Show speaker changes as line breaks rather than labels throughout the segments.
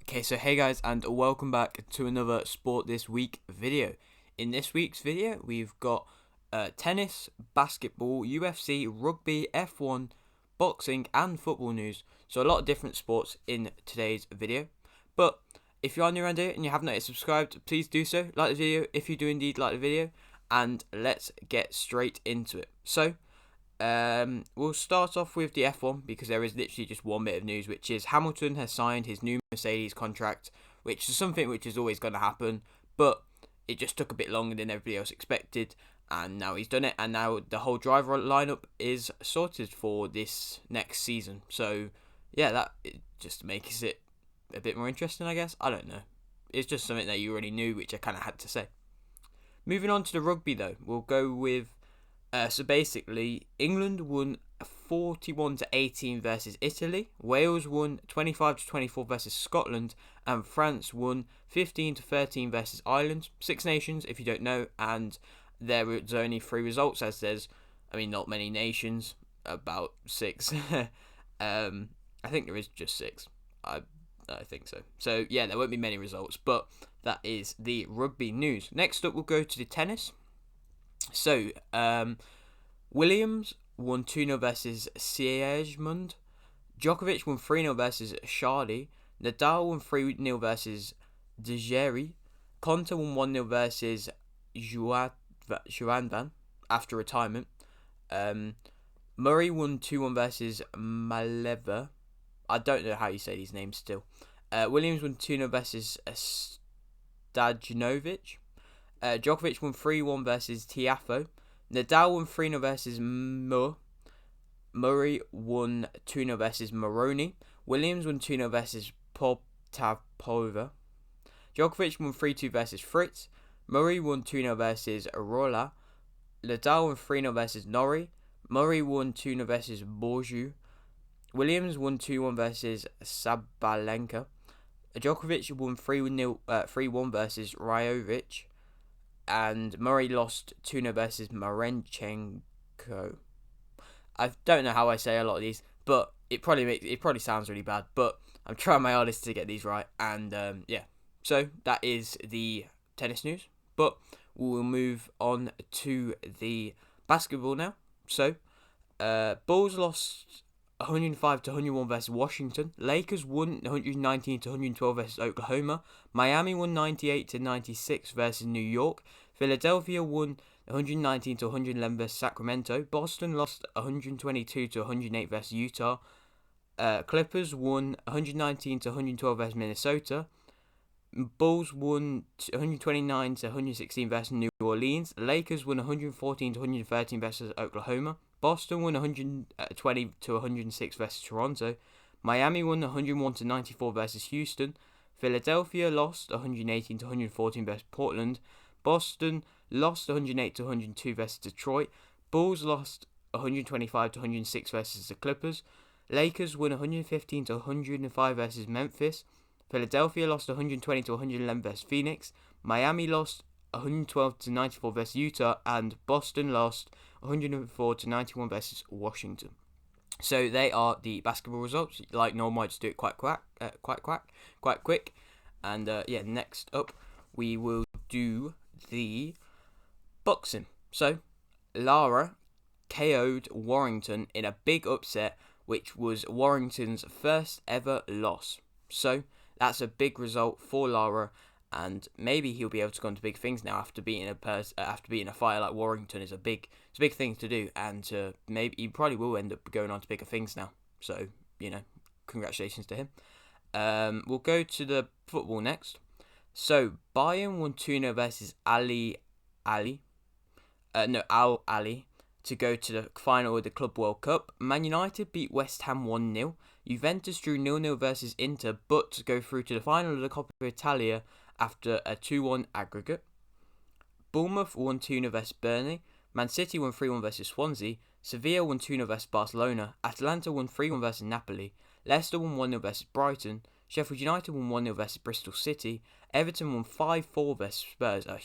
Okay, so hey guys, and welcome back to another Sport This Week video. In this week's video, we've got tennis, basketball, UFC, rugby, F1, boxing, and football news. So a lot of different sports in today's video. But if you are new around here and you haven't yet subscribed, please do so. Like the video if you do indeed like the video, and let's get straight into it. So, we'll start off with the F1 because there is literally just one bit of news, which is Hamilton has signed his new Mercedes contract, which is something which is always going to happen, but it just took a bit longer than everybody else expected, and now he's done it, and now the whole driver lineup is sorted for this next season. So yeah, that it just makes it a bit more interesting, I guess. I don't know. It's just something that you already knew, which I kind of had to say. Moving on to the rugby though, we'll go with so basically, England won 41-18 versus Italy. Wales won 25-24 versus Scotland, and France won 15-13 versus Ireland. Six nations, if you don't know, and there was only three results. As there's, not many nations, about six. I think there is just six. I think so. So yeah, there won't be many results, but that is the rugby news. Next up, we'll go to the tennis. So, Williams won 2-0 versus Siegmund. Djokovic won 3-0 versus Shardy. Nadal won 3-0 versus Dejeri. Konta won 1-0 versus Juanvan after retirement. Murray won 2-1 versus Maleva. I don't know how you say these names still. Williams won 2-0 versus Stajnovic. Djokovic won 3-1 versus Tiafoe. Nadal won 3-0 versus Murray won 2-0 versus Moroni. Williams won 2-0 versus Potapova. Djokovic won 3-2 versus Fritz. Murray won 2-0 versus Rola. Nadal won 3-0 versus Norrie. Murray won 2-0 versus Borju. Williams won 2-1 versus Sabalenka. Djokovic won 3-1 versus Rajovic. And Murray lost 2-0 versus Marenchenko. I don't know how I say a lot of these, but it probably sounds really bad, but I'm trying my hardest to get these right. And yeah, so that is the tennis news. But we'll move on to the basketball now. So, Bulls lost 105-101 versus Washington. Lakers won 119-112 versus Oklahoma. Miami won 98-96 versus New York. Philadelphia won 119-111 versus Sacramento. Boston lost 122-108 versus Utah. Clippers won 119-112 versus Minnesota. Bulls won 129-116 versus New Orleans. Lakers won 114-113 versus Oklahoma. Boston won 120-106 versus Toronto. Miami won 101-94 versus Houston. Philadelphia lost 118-114 versus Portland. Boston lost 108-102 versus Detroit. Bulls lost 125-106 versus the Clippers. Lakers won 115-105 versus Memphis. Philadelphia lost 120-111 versus Phoenix. Miami lost 112-94 versus Utah, and Boston lost 104-91 versus Washington. So they are the basketball results. Like normal, I just do it quite quick. And yeah, next up we will do the boxing. So Lara KO'd Warrington in a big upset, which was Warrington's first ever loss. So that's a big result for Lara, and maybe he'll be able to go on to big things now after beating a fighter like Warrington. It's a big thing to do, and maybe he probably will end up going on to bigger things now. So congratulations to him. We'll go to the football next. So Bayern won 2-0 versus Al Ali to go to the final of the Club World Cup. Man United beat West Ham 1-0. Juventus drew 0-0 versus Inter, but go through to the final of the Coppa Italia after a 2-1 aggregate. Bournemouth won 2-0 versus Burnley. Man City won 3-1 versus Swansea. Sevilla won 2-0 versus Barcelona. Atalanta won 3-1 versus Napoli. Leicester won 1-0 versus Brighton. Sheffield United won 1-0 versus Bristol City. Everton won 5-4 versus Spurs. A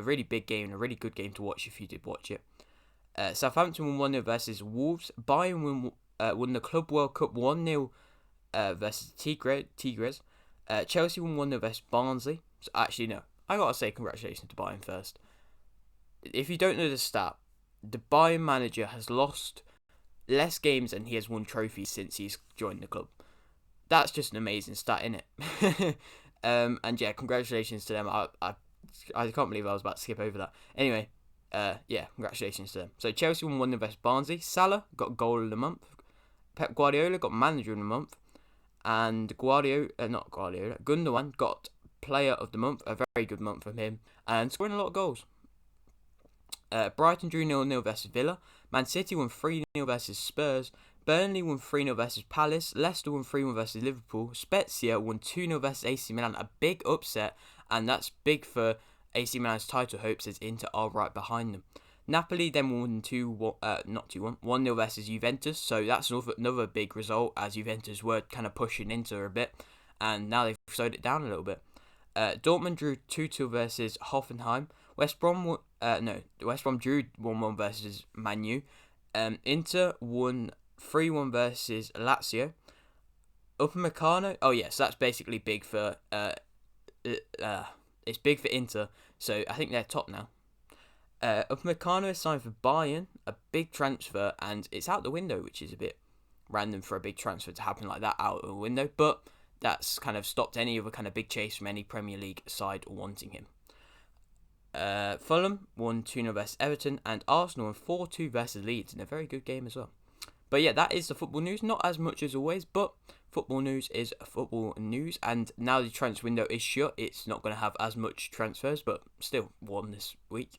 really big game and a really good game to watch if you did watch it. Southampton won 1-0 versus Wolves. Bayern won the Club World Cup 1-0 versus Tigres. Chelsea won 1-0 versus Barnsley. So actually, no. I gotta say congratulations to Bayern first. If you don't know the stat, the Bayern manager has lost less games than he has won trophies since he's joined the club. That's just an amazing stat, isn't it? And yeah, congratulations to them. I can't believe I was about to skip over that. Anyway, yeah, congratulations to them. So Chelsea won 1-0 versus Barnsley. Salah got goal of the month. Pep Guardiola got manager of the month. And Gundogan got player of the month. A very good month from him. And scoring a lot of goals. Brighton drew 0-0 versus Villa. Man City won 3-0 versus Spurs. Burnley won 3-0 versus Palace. Leicester won 3-1 versus Liverpool. Spezia won 2-0 versus AC Milan. A big upset, and that's big for AC Milan's title hopes as Inter are right behind them. Napoli then won 1-0 versus Juventus. So that's another big result, as Juventus were kind of pushing Inter a bit, and now they've slowed it down a little bit. Dortmund drew 2-2 versus Hoffenheim. West Brom drew 1-1 versus Man U. Inter won 3-1 versus Lazio. Upamecano. Oh yes, that's basically big for it's big for Inter. So I think they're top now. Upamecano is signed for Bayern, a big transfer, and it's out the window, which is a bit random for a big transfer to happen like that out of the window. But that's kind of stopped any other kind of big chase from any Premier League side wanting him. Fulham won 2-0 versus Everton, and Arsenal won 4-2 versus Leeds in a very good game as well. But yeah, that is the football news. Not as much as always, but football news is football news. And now the transfer window is shut, it's not going to have as much transfers, but still one this week.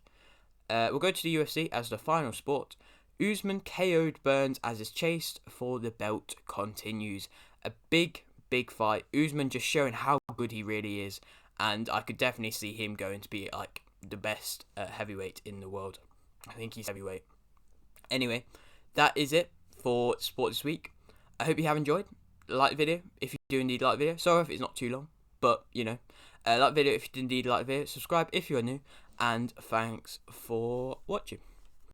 We'll go to the UFC as the final sport. Usman KO'd Burns as his chase for the belt continues. A big fight. Usman just showing how good he really is, and I could definitely see him going to be like the best heavyweight in the world. I think he's heavyweight. Anyway, that is it for sport this week. I hope you have enjoyed. Like the video if you do indeed like the video. Sorry if it's not too long, but you know, like the video if you do indeed like the video. Subscribe if you are new, and thanks for watching.